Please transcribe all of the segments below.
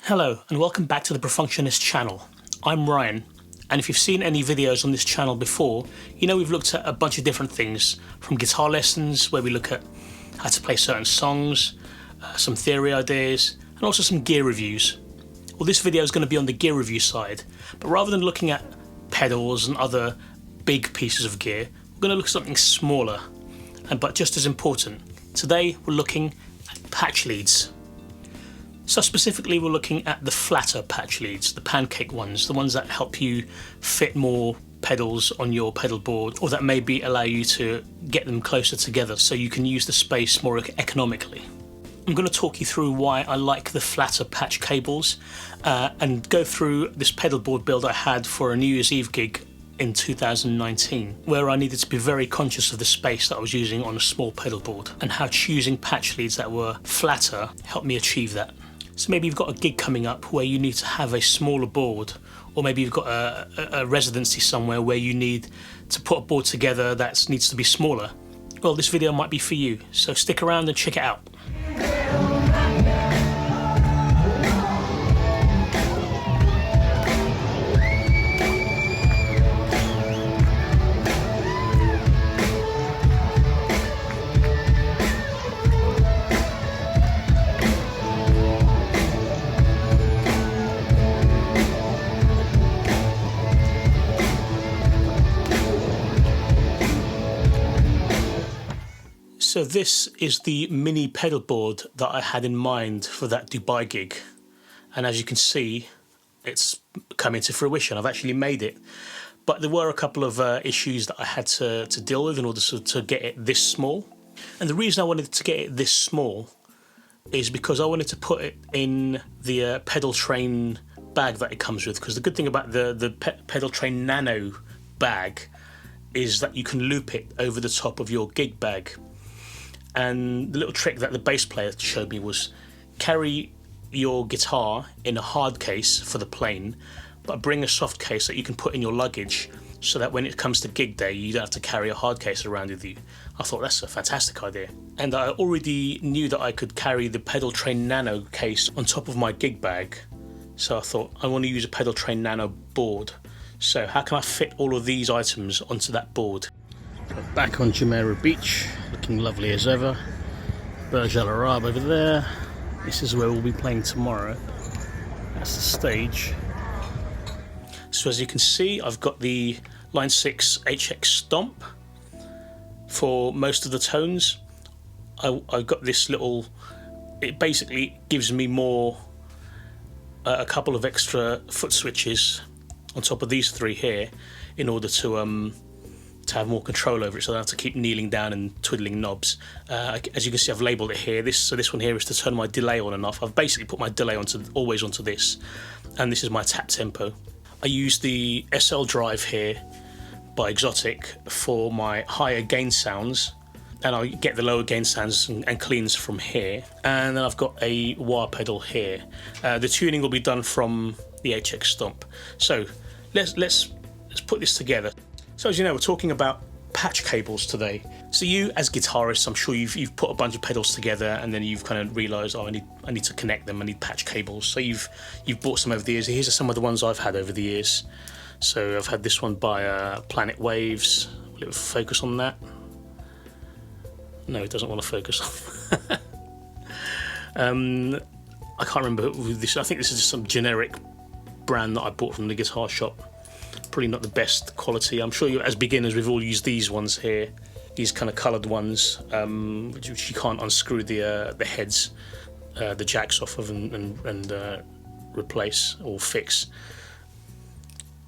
Hello and welcome back to the Perfunctionist channel. I'm Ryan, and if you've seen any videos on this channel before, you know we've looked at a bunch of different things, from guitar lessons where we look at how to play certain songs, some theory ideas, and also some gear reviews. Well, this video is going to be on the gear review side, but rather than looking at pedals and other big pieces of gear, we're going to look at something smaller, but just as important. Today we're looking at patch leads. So specifically we're looking at the flatter patch leads, the pancake ones, the ones that help you fit more pedals on your pedal board, or that maybe allow you to get them closer together so you can use the space more economically. I'm going to talk you through why I like the flatter patch cables and go through this pedal board build I had for a New Year's Eve gig in 2019, where I needed to be very conscious of the space that I was using on a small pedal board and how choosing patch leads that were flatter helped me achieve that. So maybe you've got a gig coming up where you need to have a smaller board, or maybe you've got a residency somewhere where you need to put a board together that needs to be smaller. Well, this video might be for you, so stick around and check it out. So this is the mini pedal board that I had in mind for that Dubai gig, and as you can see it's coming to fruition. I've actually made it, but there were a couple of issues that I had to deal with in order to get it this small. And the reason I wanted to get it this small is because I wanted to put it in the pedal train bag that it comes with, because the good thing about the pedal train nano bag is that you can loop it over the top of your gig bag. And the little trick that the bass player showed me was carry your guitar in a hard case for the plane, but bring a soft case that you can put in your luggage, so that when it comes to gig day you don't have to carry a hard case around with you. I thought that's a fantastic idea. And I already knew that I could carry the Pedal Train Nano case on top of my gig bag, so I thought I want to use a Pedal Train Nano board. So how can I fit all of these items onto that board? Back on Jumeirah Beach, looking lovely as ever. Burj Al Arab over there. This is where we'll be playing tomorrow. That's the stage. So as you can see, I've got the Line 6 HX Stomp for most of the tones. I've got this little, it basically gives me more, a couple of extra foot switches on top of these three here in order to have more control over it, so I don't have to keep kneeling down and twiddling knobs. As you can see, I've labelled it here. So this one here is to turn my delay on and off. I've basically put my delay always onto this, and this is my tap tempo. I use the SL drive here by Exotic for my higher gain sounds, and I get the lower gain sounds and cleans from here. And then I've got a wah pedal here. The tuning will be done from the HX Stomp. So let's put this together. So as you know, we're talking about patch cables today. So you, as guitarists, I'm sure you've put a bunch of pedals together, and then you've kind of realised, oh, I need to connect them. I need patch cables. So you've bought some over the years. Here's some of the ones I've had over the years. So I've had this one by Planet Waves. Will it focus on that? No, it doesn't want to focus. I can't remember this. I think this is just some generic brand that I bought from the guitar shop. Probably not the best quality. I'm sure as beginners we've all used these ones here, these kind of coloured ones, which you can't unscrew the heads, the jacks off of and replace or fix.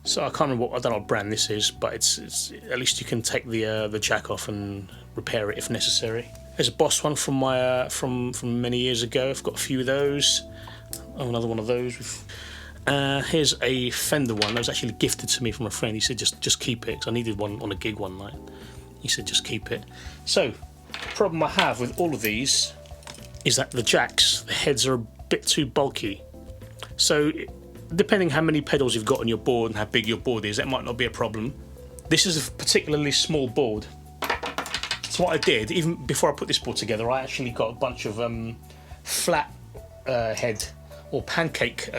So I can't remember I don't know what brand this is, but it's at least you can take the jack off and repair it if necessary. There's a Boss one from my from many years ago. I've got a few of those. Oh, another one of those. Here's a Fender one that was actually gifted to me from a friend. He said just keep it, because I needed one on a gig one night. He said just keep it. So the problem I have with all of these is that the jacks, the heads are a bit too bulky. So depending how many pedals you've got on your board and how big your board is, that might not be a problem. This is a particularly small board. So what I did, even before I put this board together, I actually got a bunch of flat head or pancake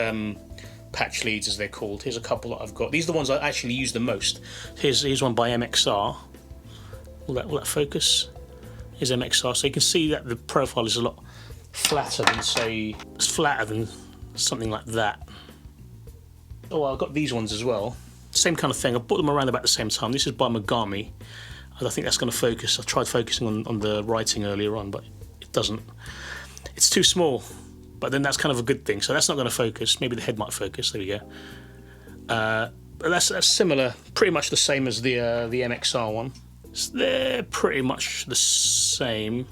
patch leads as they're called. Here's a couple that I've got. These are the ones I actually use the most. Here's one by MXR. Will that focus? Here's MXR. So you can see that the profile is a lot flatter than, say, it's flatter than something like that. Oh, I've got these ones as well. Same kind of thing. I bought them around about the same time. This is by Mogami. I think that's going to focus. I tried focusing on the writing earlier on, but it doesn't. It's too small, but then that's kind of a good thing. So that's not going to focus. Maybe the head might focus. There we go. But that's similar, pretty much the same as the MXR one. So they're pretty much the same,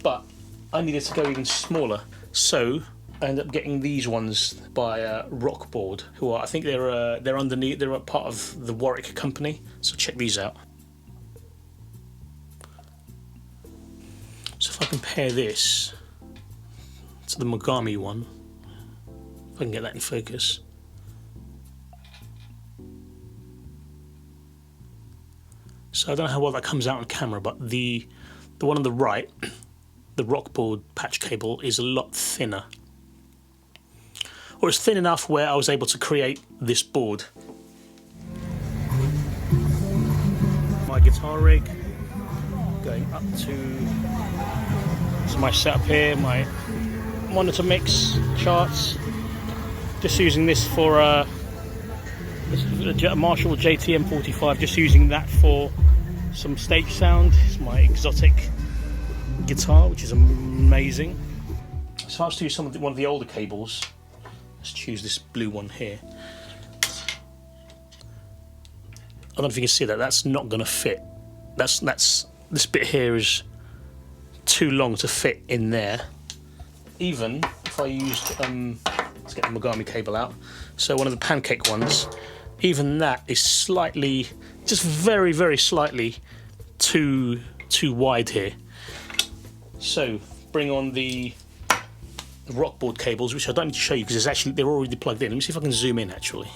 but I needed to go even smaller. So I ended up getting these ones by Rockboard, who are, I think they're underneath. They're a part of the Warwick company. So check these out. So if I compare this to the Mogami one, if I can get that in focus. So I don't know how well that comes out on camera, but the one on the right, the Rockboard patch cable, is a lot thinner. Or it's thin enough where I was able to create this board. My guitar rig, going up to my setup here, my monitor mix, charts. Just using this for this is a Marshall JTM 45, just using that for some stage sound. It's my exotic guitar, which is amazing. So I was to use one of the older cables. Let's choose this blue one here. I don't know if you can see that. That's not going to fit. This bit here is too long to fit in there. Even if I used let's get the Mogami cable out. So one of the pancake ones, even that is slightly, just very, very slightly too wide here. So bring on the Rockboard cables, which I don't need to show you because they're already plugged in. Let me see if I can zoom in actually.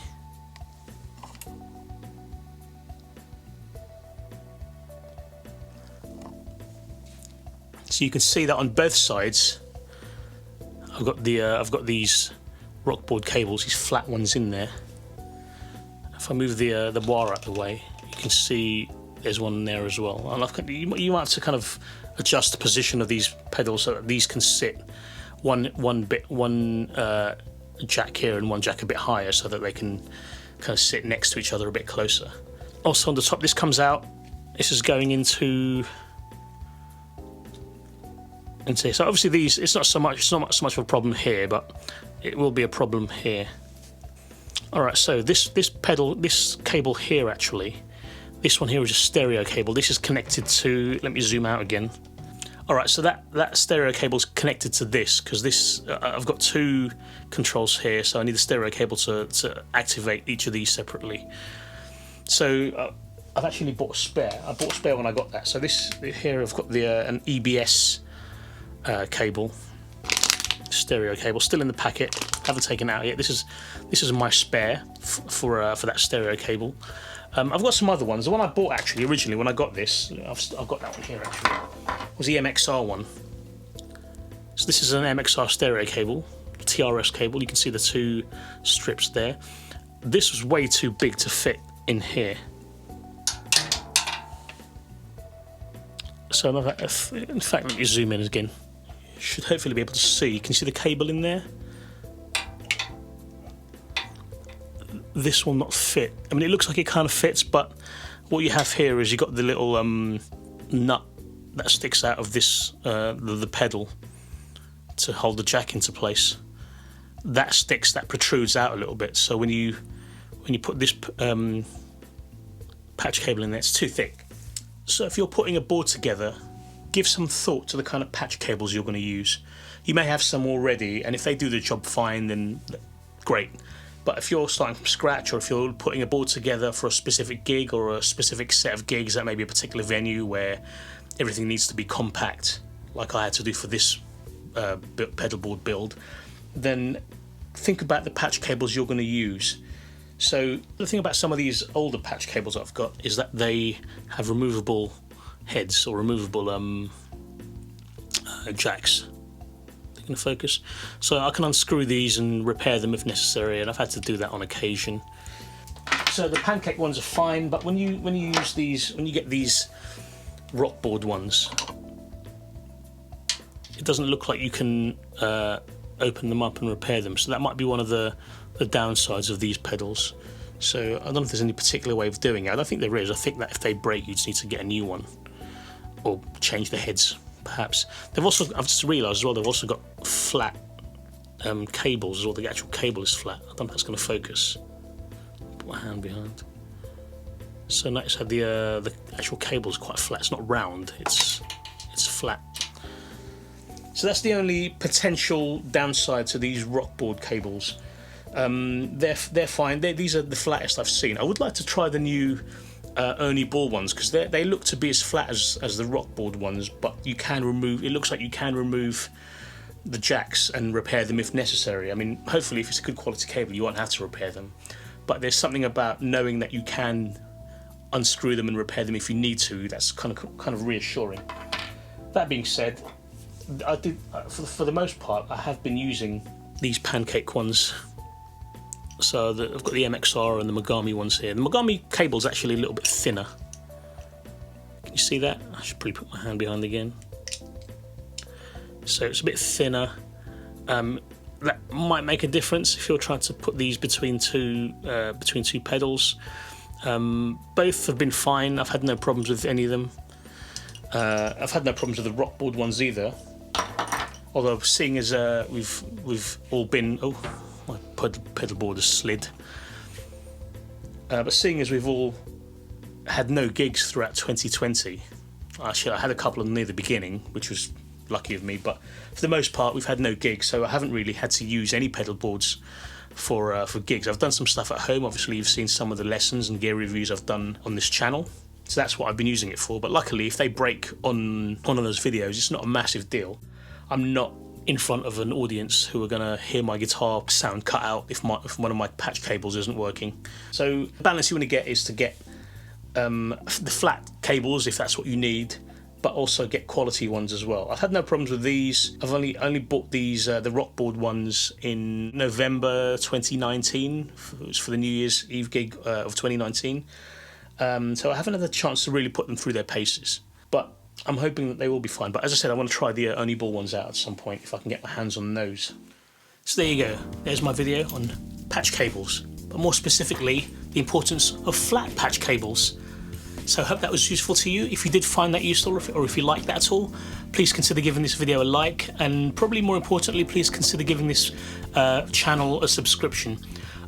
So you can see that on both sides, I've got these Rockboard cables, these flat ones in there. If I move the wire out of the way, you can see there's one there as well. And you might have to kind of adjust the position of these pedals so that these can sit one jack here and one jack a bit higher, so that they can kind of sit next to each other a bit closer. Also on the top, this comes out. This is going into here. So obviously these, it's not so much of a problem here, but it will be a problem here. All right, so this cable here, actually, this one here is a stereo cable. This is connected to, let me zoom out again. All right, so that stereo cable is connected to this, because this, I've got two controls here, so I need a stereo cable to activate each of these separately. So I've actually bought a spare. I bought a spare when I got that. So this here, I've got an EBS cable, stereo cable, still in the packet. Haven't taken it out yet. This is my spare for that stereo cable. I've got some other ones. The one I bought actually originally when I got this, I've got that one here actually, was the MXR one. So this is an MXR stereo cable, TRS cable. You can see the two strips there. This was way too big to fit in here. So in fact, let me zoom in again. You should hopefully be able to see. Can you see the cable in there? This will not fit. I mean, it looks like it kind of fits, but what you have here is you've got the little nut that sticks out of this the pedal to hold the jack into place. That protrudes out a little bit. So when you put this patch cable in there, it's too thick. So if you're putting a board together, give some thought to the kind of patch cables you're going to use. You may have some already, and if they do the job fine, then great. But if you're starting from scratch, or if you're putting a board together for a specific gig or a specific set of gigs at maybe a particular venue where everything needs to be compact, like I had to do for this pedalboard build, then think about the patch cables you're going to use. So the thing about some of these older patch cables I've got is that they have removable heads or removable jacks. they're going to focus. So I can unscrew these and repair them if necessary, and I've had to do that on occasion. So the pancake ones are fine, but when you use these, when you get these Rockboard ones, it doesn't look like you can open them up and repair them. So that might be one of the downsides of these pedals. So I don't know if there's any particular way of doing it. I don't think there is. I think that if they break, you just need to get a new one or change the heads, perhaps. They've also, I've just realised as well, they've also got flat cables as well. The actual cable is flat. I don't know if that's going to focus. Put my hand behind. So notice how the actual cable is quite flat. It's not round. It's flat. So that's the only potential downside to these Rockboard cables. They're fine. These are the flattest I've seen. I would like to try the new Ernie ball ones, because they look to be as flat as the Rockboard ones, but you can remove. It looks like you can remove the jacks and repair them if necessary. I mean, hopefully, if it's a good quality cable, you won't have to repair them. But there's something about knowing that you can unscrew them and repair them if you need to. That's kind of reassuring. That being said, I did for the most part I have been using these pancake ones. So I've got the MXR and the Mogami ones here. The Mogami cable is actually a little bit thinner. Can you see that? I should probably put my hand behind again. So it's a bit thinner. That might make a difference if you're trying to put these between two pedals. Both have been fine. I've had no problems with any of them. I've had no problems with the Rockboard ones either. Although seeing as we've all been, oh, my pedal board has slid. But seeing as we've all had no gigs throughout 2020, actually I had a couple of them near the beginning, which was lucky of me. But for the most part, we've had no gigs, so I haven't really had to use any pedal boards for gigs. I've done some stuff at home. Obviously, you've seen some of the lessons and gear reviews I've done on this channel. So that's what I've been using it for. But luckily, if they break on one of those videos, it's not a massive deal. I'm not in front of an audience who are going to hear my guitar sound cut out if one of my patch cables isn't working. So the balance you want to get is to get the flat cables if that's what you need, but also get quality ones as well. I've had no problems with these. I've only bought these the Rockboard ones in November 2019. It was for the New Year's Eve gig of 2019. So I haven't had the chance to really put them through their paces, but I'm hoping that they will be fine. But as I said, I want to try the Ernie ball ones out at some point if I can get my hands on those. So there you go. There's my video on patch cables, but more specifically, the importance of flat patch cables. So I hope that was useful to you. If you did find that useful, or if you liked that at all, please consider giving this video a like, and probably more importantly, please consider giving this channel a subscription.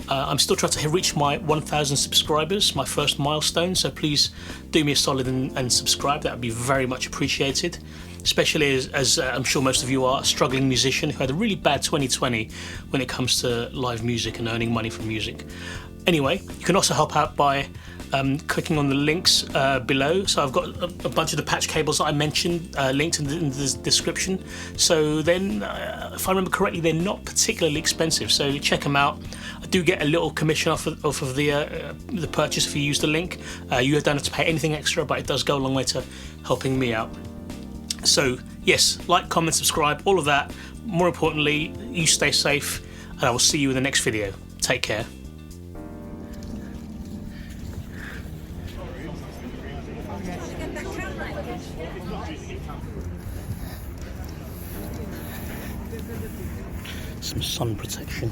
I'm still trying to reach my 1,000 subscribers, my first milestone, so please do me a solid and subscribe. That would be very much appreciated, especially as I'm sure most of you are, a struggling musician who had a really bad 2020 when it comes to live music and earning money from music. Anyway, you can also help out by clicking on the links below. So I've got a bunch of the patch cables that I mentioned linked in the description. So then, if I remember correctly, they're not particularly expensive, so check them out. I do get a little commission off of the purchase if you use the link. You don't have to pay anything extra, but it does go a long way to helping me out. So yes, like, comment, subscribe, all of that. More importantly, you stay safe, and I will see you in the next video. Take care. Some sun protection.